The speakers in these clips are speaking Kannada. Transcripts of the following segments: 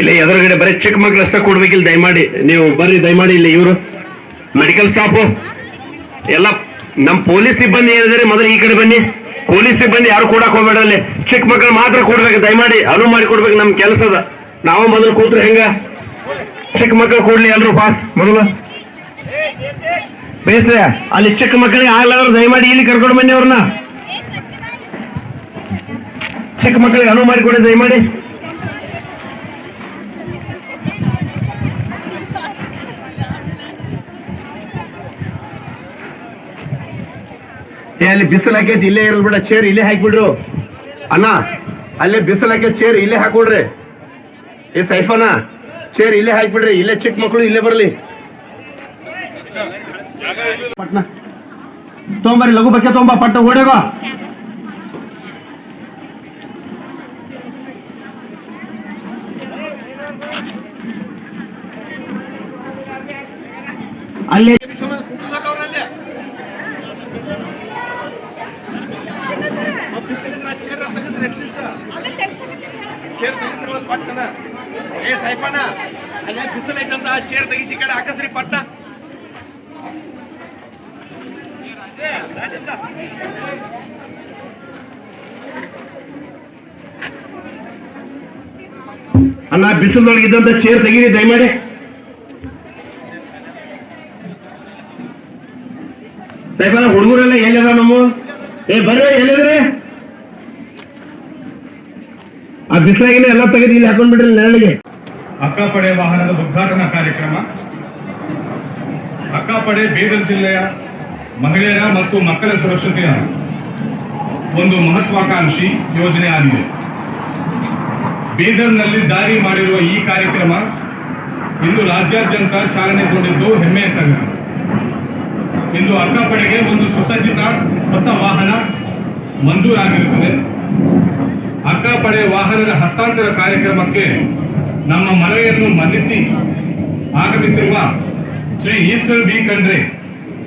ಇಲ್ಲಿ ಎದುರುಗಡೆ ಬರೀ ಚಿಕ್ಕ ಮಕ್ಳು ಅಷ್ಟೇ ಕೊಡ್ಬೇಕಿಲ್ಲ. ದಯಮಾಡಿ ನೀವು ಬರ್ರಿ, ದಯಮಾಡಿ ಇಲ್ಲಿ ಇವರು ಮೆಡಿಕಲ್ ಸ್ಟಾಫು ಎಲ್ಲ ನಮ್ಮ ಪೊಲೀಸ್ ಸಿಬ್ಬಂದಿ ಏನಿದ್ರೆ ಮೊದಲು ಈ ಕಡೆ ಬನ್ನಿ. ಪೊಲೀಸ್ ಸಿಬ್ಬಂದಿ ಯಾರು ಕೂಡಕ್ ಹೋಗ್ಬೇಡ, ಅಲ್ಲಿ ಚಿಕ್ಕ ಮಕ್ಕಳು ಮಾತ್ರ ಕೊಡ್ಬೇಕು. ದಯಮಾಡಿ ಅನುವು ಮಾಡಿ ಕೊಡ್ಬೇಕು. ನಮ್ ಕೆಲಸದ ನಾವು ಮೊದಲು ಕೂತ್ರೆ ಹೆಂಗ, ಚಿಕ್ಕ ಮಕ್ಕಳು ಕೂಡ್ಲಿ ಎಲ್ರು ಪಾಸ್ ಮೊದಲು ಬೇಸ್ರೆ. ಅಲ್ಲಿ ಚಿಕ್ಕ ಮಕ್ಕಳಿಗೆ ಆಗ್ಲಾದ್ರು ದಯಮಾಡಿ ಇಲ್ಲಿ ಕರ್ಕೊಂಡು ಬನ್ನಿ ಅವ್ರನ್ನ. ಚಿಕ್ಕ ಮಕ್ಕಳಿಗೆ ಅನುವು ಮಾಡಿ ಕೊಡಿ ದಯಮಾಡಿ. ಅಲ್ಲಿ ಬಿಸಿಲು ಹಾಕೈತಿ, ಇಲ್ಲೇ ಇರೋದು ಬಿಡ. ಚೇರ್ ಇಲ್ಲೇ ಹಾಕಿಬಿಡ್ರು ಅಣ್ಣ. ಅಲ್ಲೇ ಬಿಸಿಲು ಹಾಕೈತಿ, ಚೇರ್ ಇಲ್ಲೇ ಹಾಕೊಡ್ರಿ. ಏ ಸೈಫನ, ಚೇರ್ ಇಲ್ಲೇ ಹಾಕಿಬಿಡ್ರಿ. ಇಲ್ಲೇ ಚಿಕ್ಕ ಮಕ್ಕಳು ಇಲ್ಲೇ ಬರಲಿ. ಪಟ್ನ ತೊಂಬರಿ, ಲಘು ಬಕ್ಕೆ ತೊಂಬ, ಪಟ್ಟ ಓಡೇಗೋ. ಅಲ್ಲಿ ಸೈಫಾನ ಅಲ್ಲೇ ಬಿಸಿಲು ಐತಂತ ಚೇರ್ ತೆಗಿಸಿ ಕಡೆ ಹಾಕಸ್ರಿ ಪಟ್ಟ. ಅಣ್ಣ ಬಿಸಿಲೊಳಗಿದ್ದಂತ ಚೇರ್ ತೆಗೀರಿ ದಯಮಾಡಿ. ಸೈಫಾನ ಹುಡುಗರೆಲ್ಲ ಎಲ್ಲದ ನಮ್ಮ ಬರ್ರಿ, ಎಲ್ಲಿದ್ರಿ? ಆ ಬಿಸಿಲಾಗಿನ ಎಲ್ಲ ತೆಗೆದು ಇಲ್ಲಿ ಹಾಕೊಂಡ್ಬಿಡ್ರಿ ನೆರಳಿಗೆ. ಅಕ್ಕಪಡೆ ವಾಹನದ ಉದ್ಘಾಟನಾ ಕಾರ್ಯಕ್ರಮ. ಅಕ್ಕಪಡೆ ಬೀದರ್ ಜಿಲ್ಲೆಯ ಮಹಿಳೆಯರ ಮತ್ತು ಮಕ್ಕಳ ಸುರಕ್ಷತೆಯ ಒಂದು ಮಹತ್ವಾಕಾಂಕ್ಷಿ ಯೋಜನೆ ಆಗಿದೆ. ಬೀದರ್ನಲ್ಲಿ ಜಾರಿ ಮಾಡಿರುವ ಈ ಕಾರ್ಯಕ್ರಮ ಇಂದು ರಾಜ್ಯಾದ್ಯಂತ ಚಾಲನೆಗೊಂಡಿದ್ದು ಹೆಮ್ಮೆಯ ಸಂಗತಿ. ಇಂದು ಅಕ್ಕಪಡೆಗೆ ಒಂದು ಸುಸಜ್ಜಿತ ಹೊಸ ವಾಹನ ಮಂಜೂರಾಗಿರುತ್ತದೆ. ಅಕ್ಕಪಡೆ ವಾಹನದ ಹಸ್ತಾಂತರ ಕಾರ್ಯಕ್ರಮಕ್ಕೆ ನಮ್ಮ ಮನವಿಯನ್ನು ಮನ್ನಿಸಿ ಆಗಮಿಸಿರುವ ಶ್ರೀ ಈಶ್ವರ್ ಬಿ ಖಂಡ್ರೆ,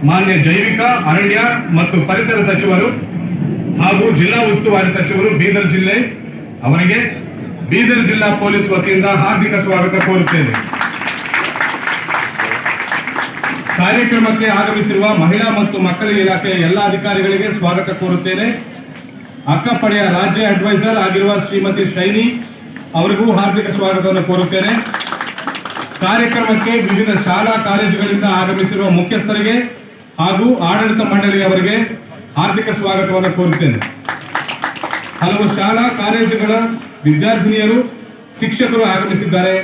ಮಾನ್ಯ ಜೈವಿಕ, ಅರಣ್ಯ ಮತ್ತು ಪರಿಸರ ಸಚಿವರು ಹಾಗೂ ಜಿಲ್ಲಾ ಉಸ್ತುವಾರಿ ಸಚಿವರು ಬೀದರ್ ಜಿಲ್ಲೆ ಅವರಿಗೆ ಬೀದರ್ ಜಿಲ್ಲಾ ಪೊಲೀಸ್ ವತಿಯಿಂದ ಹಾರ್ದಿಕ ಸ್ವಾಗತ ಕೋರುತ್ತೇನೆ. ಕಾರ್ಯಕ್ರಮಕ್ಕೆ ಆಗಮಿಸಿರುವ ಮಹಿಳಾ ಮತ್ತು ಮಕ್ಕಳ ಇಲಾಖೆಯ ಎಲ್ಲ ಅಧಿಕಾರಿಗಳಿಗೆ ಸ್ವಾಗತ ಕೋರುತ್ತೇನೆ. ಅಕ್ಕಪಡೆಯ ರಾಜ್ಯ ಅಡ್ವೈಸರ್ ಆಗಿರುವ ಶ್ರೀಮತಿ ಶೈನಿ ಅವರಿಗೂ ಹಾರ್ದಿಕ ಸ್ವಾಗತವನ್ನು ಕೋರುತ್ತೇನೆ. ಕಾರ್ಯಕ್ರಮಕ್ಕೆ ವಿವಿಧ ಶಾಲಾ ಕಾಲೇಜುಗಳಿಂದ ಆಗಮಿಸಿರುವ ಮುಖ್ಯಸ್ಥರಿಗೆ ಹಾಗೂ ಆಡಳಿತ ಮಂಡಳಿಯವರಿಗೆ ಹಾರ್ದಿಕ ಸ್ವಾಗತವನ್ನು ಕೋರುತ್ತೇನೆ. ಹಲವು ಶಾಲಾ ಕಾಲೇಜುಗಳ ವಿದ್ಯಾರ್ಥಿನಿಯರು, ಶಿಕ್ಷಕರು ಆಗಮಿಸಿದ್ದಾರೆ.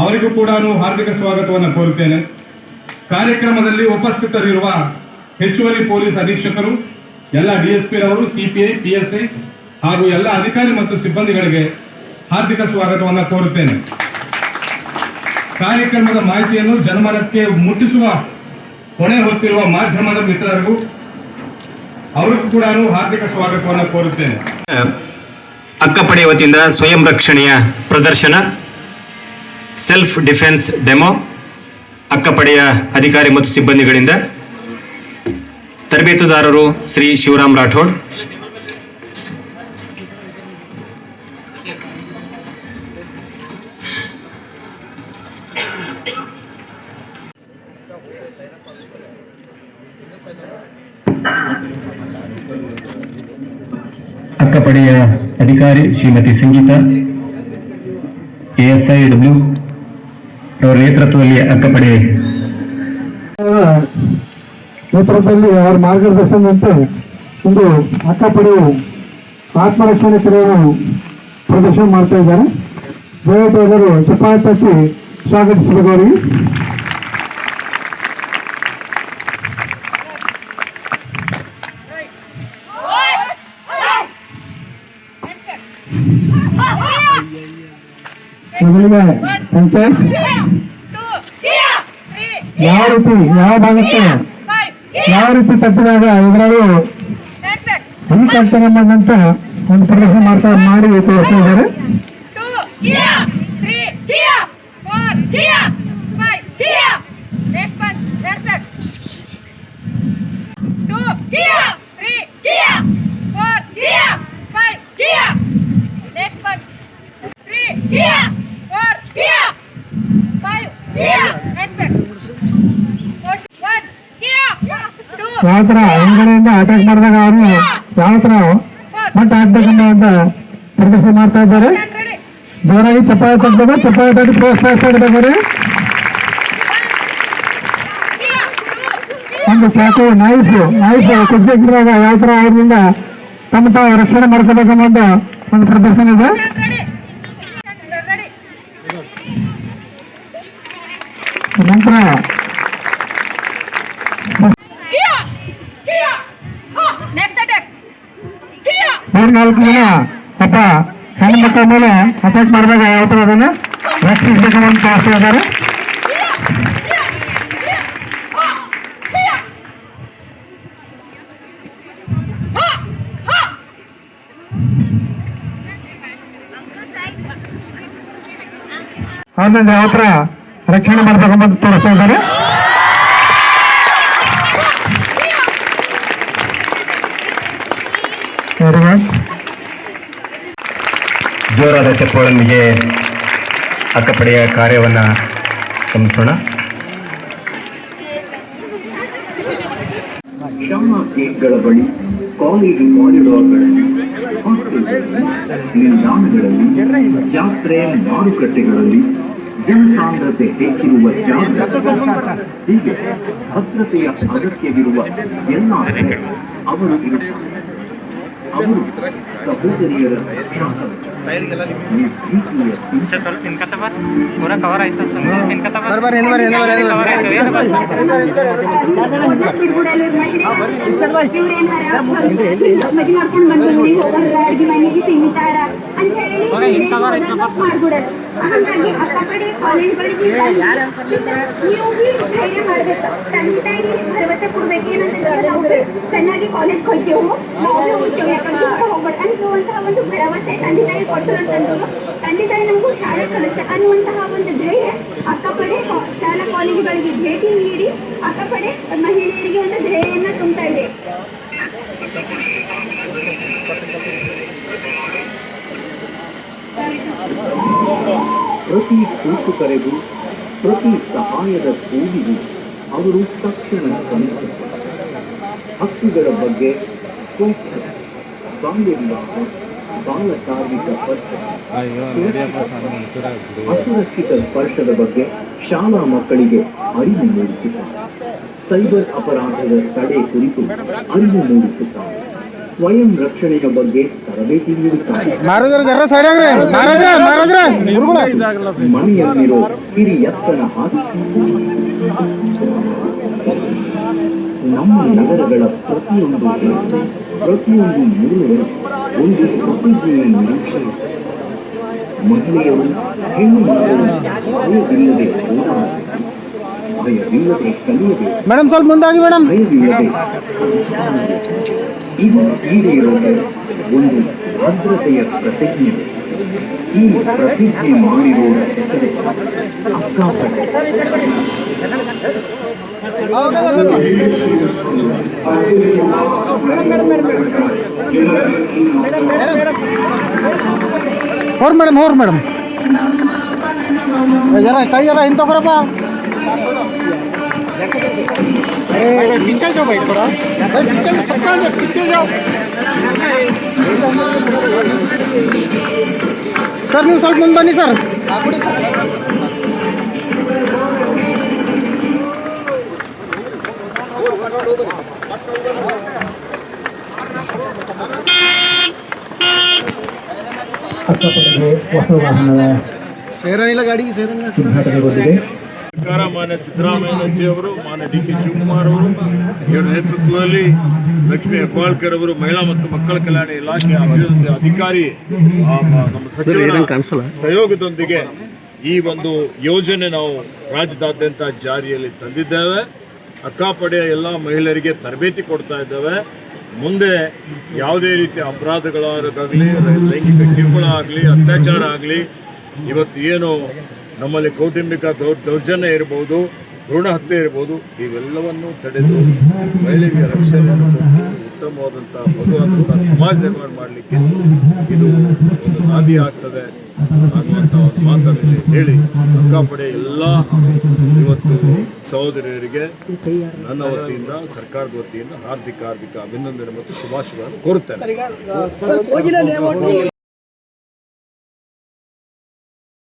ಅವರಿಗೂ ಕೂಡ ಹಾರ್ದಿಕ ಸ್ವಾಗತವನ್ನು ಕೋರುತ್ತೇನೆ. ಕಾರ್ಯಕ್ರಮದಲ್ಲಿ ಉಪಸ್ಥಿತರಿರುವ ಹೆಚ್ಚುವರಿ ಪೊಲೀಸ್ ಅಧೀಕ್ಷಕರು, ಎಲ್ಲ DSP ರವರು, CPI, PSI ಹಾಗೂ ಎಲ್ಲ ಅಧಿಕಾರಿ ಮತ್ತು ಸಿಬ್ಬಂದಿಗಳಿಗೆ ಹಾರ್ದಿಕ ಸ್ವಾಗತವನ್ನು ಕೋರುತ್ತೇನೆ. ಕಾರ್ಯಕ್ರಮದ ಮಾಹಿತಿಯನ್ನು ಜನಮನಕ್ಕೆ ಮುಟ್ಟಿಸುವ ಹೊಣೆ ಹೊತ್ತಿರುವ ಮಾಧ್ಯಮದ ಮಿತ್ರರಿಗೂ ಅವರಿಗೂ ಕೂಡ ಹಾರ್ದಿಕ ಸ್ವಾಗತವನ್ನು ಕೋರುತ್ತೇನೆ. ಅಕ್ಕಪಡೆ ವತಿಯಿಂದ ಸ್ವಯಂ ರಕ್ಷಣೆಯ ಪ್ರದರ್ಶನ, ಸೆಲ್ಫ್ ಡಿಫೆನ್ಸ್ ಡೆಮೋ, ಅಕ್ಕಪಡೆಯ ಅಧಿಕಾರಿ ಮತ್ತು ಸಿಬ್ಬಂದಿಗಳಿಂದ. ತರಬೇತುದಾರರು ಶ್ರೀ ಶಿವರಾಮ್ ರಾಠೋಡ್. ಅಕ್ಕಪಡೆಯ ಅಧಿಕಾರಿ ಶ್ರೀಮತಿ ಸಂಗೀತಾ, ASI W ಅವರ ನೇತೃತ್ವದಲ್ಲಿ ಅಕ್ಕಪಡೆ ನೇತೃತ್ವದಲ್ಲಿ ಅವರ ಮಾರ್ಗದರ್ಶನದಂತೆ ಇಂದು ಅಕ್ಕಪಡೆಯು ಆತ್ಮರಕ್ಷಣೆ ಕ್ರಿಯೆಯನ್ನು ಪ್ರದರ್ಶನ ಮಾಡ್ತಾ ಇದ್ದಾರೆ. ದಯವಿಟ್ಟು ಎಲ್ಲರೂ ಚಪ್ಪಾಳೆ ತಟ್ಟಿ ಸ್ವಾಗತಿಸಬೇಕು ಅವರಿಗೆ. ಮೊದಲಿಗೆ ಪಂಚಾಯತ್ ಯಾವ ರೀತಿ ಯಾವ ಭಾಗಕ್ಕೆ ಯಾವ ರೀತಿ ತಪ್ಪಿದಾಗ ಇದರಲ್ಲೂ ಈ ಕೆಲಸ ಮಾಡಿದಂತ ಒಂದು ಪ್ರದರ್ಶನ ಮಾಡಿ ತೋರಿಸ್ತಾ ಇದ್ದಾರೆ. ಯಾವ ತರ ಹಿಂಗಡೆಯಿಂದ ಅಟ್ಯಾಕ್ ಮಾಡಿದಾಗ ಅವರು ಯಾವ ತರ ಮಟ್ಟ ಹಾಕ್ಬೇಕಂತ ಅಂತ ಪ್ರದರ್ಶನ ಮಾಡ್ತಾ ಇದ್ದಾರೆ. ಜೋರಾಗಿ ಚಪ್ಪಾಳೆ ತಟ್ಟಬೇಕು, ಚಪ್ಪಾಳೆ ತಟ್ಟಿ ಪ್ರೋತ್ಸಾಹಿಸ್ತಾ ಇರ್ಬೇಕಾದ್ರೆ ಒಂದು ಚಾಕು ನೈಫ್ ಕುಗ್ಗಿದಾಗ ಯಾವ ತರ ಅವ್ರಿಂದ ತಮ್ಮ ತಾವು ರಕ್ಷಣೆ ಮಾಡ್ಕೋಬೇಕಂಬ ಒಂದು ಪ್ರದರ್ಶನ ಇದೆ. ನಂತರ 3-4 ಜನ ಪಾಪ ಹೆಣ್ಣು ಮಕ್ಕಳ ಮೇಲೆ ಅಟ್ಯಾಕ್ ಮಾಡಿದಾಗ ಯಾವ ತರ ಅದನ್ನ ರಕ್ಷಿಸಬೇಕಂತ ತೋರಿಸ್ತಾ ಇದ್ದಾರೆ. ಅದನ್ನ ಯಾವ ತರ ರಕ್ಷಣೆ ಮಾಡ್ಬೇಕಂತ ತೋರಿಸ್ತಾ ಇದ್ದಾರೆ. ಜೋರಾದ ಚಪ್ಪಾಳೊಂದಿಗೆ ಅಕ್ಕಪಡೆಯ ಕಾರ್ಯವನ್ನು ಗಮನಿಸೋಣ. ಶಾಲಾ ಗೇಟ್ಗಳ ಬಳಿ, ಕಾಲೇಜು ಕಾರಿಡಾರ್ಗಳಲ್ಲಿ, ಹಾಸ್ಟೆಲ್, ನಿಲ್ದಾಣಗಳಲ್ಲಿ, ಜಾತ್ರೆ ಮಾರುಕಟ್ಟೆಗಳಲ್ಲಿ ಜನಸಾಂದ್ರತೆ ಹೆಚ್ಚಿರುವ ಜಾಗ, ಹೀಗೆ ಭದ್ರತೆಯ ಅಗತ್ಯವಿರುವ ಎಲ್ಲ ಅವರು ಇರುತ್ತಾರೆ. ಅವರು ಸಹೋದರಿಯರ ಹಾಗಾಗಿ ಅಕ್ಕಪಡೆ ಕಾಲೇಜ್ಗಳಿಗೆ ನೀವು ಧೈರ್ಯ ಮಾಡ್ಬೇಕು. ತಂದೆ ತಾಯಿಗೆ ಭರವಸೆ ಕೊಡ್ಬೇಕು. ಏನಂತಂದ್ರೆ ನಾವು ಚೆನ್ನಾಗಿ ಕಾಲೇಜ್ ಹೋಗ್ತೇವೆ, ನಾವು ಹೋಗ್ತೇವೆ, ಹೋಗ್ಬಾರ್ದು ಅನ್ನುವಂತಹ ಒಂದು ಭರವಸೆ ತಂದೆ ತಾಯಿ ಕೊಟ್ಟರು ಅಂತಂದ್ರು. ತಂದೆ ತಾಯಿ ನಮಗೂ ಶಾಲೆ ಕಲಿಸ್ತೆ ಅನ್ನುವಂತಹ ಒಂದು ಧ್ಯೇಯ ಅಕ್ಕಪಡೆ ಶಾಲಾ ಕಾಲೇಜುಗಳಿಗೆ ಭೇಟಿ ನೀಡಿ ಅಕ್ಕಪಡೆ ಮಹಿಳೆಯರಿಗೆ ಒಂದು ಧ್ಯೇಯನ್ನ ತುಂಬ್ತಾ ಇದೆ. ಪ್ರತಿ ಕೂತು ಕರೆಗೂ, ಪ್ರತಿ ಸಹಾಯದ ಕೂಗಿಗೂ ಅವರು ತಕ್ಷಣ ಸ್ಪಂದಿಸುತ್ತಾರೆ. ಹಕ್ಕುಗಳ ಬಗ್ಗೆ ಸ್ವಚ್ಛ, ಬಾಲ್ಯ ವಿವಾಹ, ಬಾಲ ಕಾರ್ಮಿಕ ಸ್ಪರ್ಶ, ಅಸುರಕ್ಷಿತ ಸ್ಪರ್ಶದ ಬಗ್ಗೆ ಶಾಲಾ ಮಕ್ಕಳಿಗೆ ಅರಿವು ಮೂಡಿಸುತ್ತಾರೆ. ಸೈಬರ್ ಅಪರಾಧದ ತಡೆ ಕುರಿತು ಅರಿವು ಮೂಡಿಸುತ್ತಾರೆ. ಸ್ವಯಂ ರಕ್ಷಣೆಯ ಬಗ್ಗೆ ತರಬೇತಿ ನೀಡುತ್ತಾರೆ. ಮನೆಯಲ್ಲಿರೋ ಹಿರಿಯಪ್ಪನ ಹಾಕಿ ನಮ್ಮ ನಗರಗಳ ಪ್ರತಿಯೊಂದು ಮೂಲೆಯೂ ಒಂದು ಪ್ರತಿಜ್ಞೆಯ ನಿರೀಕ್ಷೆ. ಮಹಿಳೆಯರು, ಹೆಣ್ಣು ಮಕ್ಕಳು ಭಯವಿಲ್ಲದೆ ಹೋರಾಡಬೇಕು, ಭಯವಿಲ್ಲದೆ ಕಲಿಯಬೇಕು, ಮೇಡಮ್ ಸ್ವಲ್ಪ ಮುಂದಾಗಿ ಮೇಡಮ್. ಭಯವಿಲ್ಲದೆ ಇದು ಈಡೇರುವ ಒಂದು ಭದ್ರತೆಯ ಪ್ರತಿಜ್ಞೆ. ಈ ಪ್ರತಿಜ್ಞೆ ಮಾಡಿರುವ ಹೆಸರೇ ಅಕ್ಕಾಪಡೆ. ಹೋರ್ ಮೇಡಮ್ जरा कई जरा इन तो करपा पीछे जाओ भाई, थोड़ा भाई पीछे में सबका जाओ, पीछे जाओ सर. ನೀವು ಸ್ವಲ್ಪ ಮುಂದೆ ಬನ್ನಿ ಸರ್. ಅಕ್ಕಪಡೆಗೆ ಹೊಸ ವಾಹನದ ಸೇರನಿಲ್ಲ ಗಾಡಿಗೆ ಉದ್ಘಾಟನೆಗೊಂಡಿದೆ. ಸರ್ಕಾರ ಮಾನ್ಯ ಸಿದ್ದರಾಮಯ್ಯಜಿಯವರು, ಮಾನ್ಯ ಡಿ ಕೆ ಶಿವಕುಮಾರ್ ಅವರು ಇವರ ನೇತೃತ್ವದಲ್ಲಿ ಲಕ್ಷ್ಮೀ ಹೆಬ್ಬಾಳ್ಕರ್ ಅವರು, ಮಹಿಳಾ ಮತ್ತು ಮಕ್ಕಳ ಕಲ್ಯಾಣ ಇಲಾಖೆ ಅಭಿವೃದ್ಧಿ ಅಧಿಕಾರಿ ನಮ್ಮ ಸಚಿವರ ಸಹಯೋಗದೊಂದಿಗೆ ಈ ಒಂದು ಯೋಜನೆ ನಾವು ರಾಜ್ಯದಾದ್ಯಂತ ಜಾರಿಯಲ್ಲಿ ತಂದಿದ್ದೇವೆ. ಅಕ್ಕಾಪಡೆಯ ಎಲ್ಲ ಮಹಿಳೆಯರಿಗೆ ತರಬೇತಿ ಕೊಡ್ತಾ ಇದ್ದೇವೆ. ಮುಂದೆ ಯಾವುದೇ ರೀತಿಯ ಅಪರಾಧಗಳಾಗಲಿ, ಲೈಂಗಿಕ ಕಿರುಕುಳ ಆಗಲಿ, ಅತ್ಯಾಚಾರ ಆಗಲಿ, ಇವತ್ತು ಏನು ನಮ್ಮಲ್ಲಿ ಕೌಟುಂಬಿಕ ದೌರ್ಜನ್ಯ ಇರ್ಬೋದು, ಭ್ರೂಣ ಹತ್ಯೆ ಇರ್ಬೋದು, ಇವೆಲ್ಲವನ್ನು ತಡೆದು ಮಹಿಳೆಯರಿಗೆ ರಕ್ಷಣೆಯನ್ನು ಉತ್ತಮವಾದಂಥ ಭಗವಂತ ಸಮಾಜ ನಿರ್ಮಾಣ ಮಾಡಲಿಕ್ಕೆ ಇದು ಒಂದು ನಾಂದಿ ಆಗ್ತದೆ ಅನ್ನುವಂಥ ಒಂದು ಮಾತನ್ನು ಇಲ್ಲಿ ಹೇಳಿ ಅಕ್ಕಾಪಡೆ ಎಲ್ಲ ಇವತ್ತು ಸಹೋದರಿಯರಿಗೆ ನನ್ನ ವತಿಯಿಂದ ಸರ್ಕಾರದ ವತಿಯಿಂದ ಹಾರ್ದಿಕ ಅಭಿನಂದನೆ ಮತ್ತು ಶುಭಾಶಯಗಳನ್ನು ಕೋರುತ್ತೇನೆ.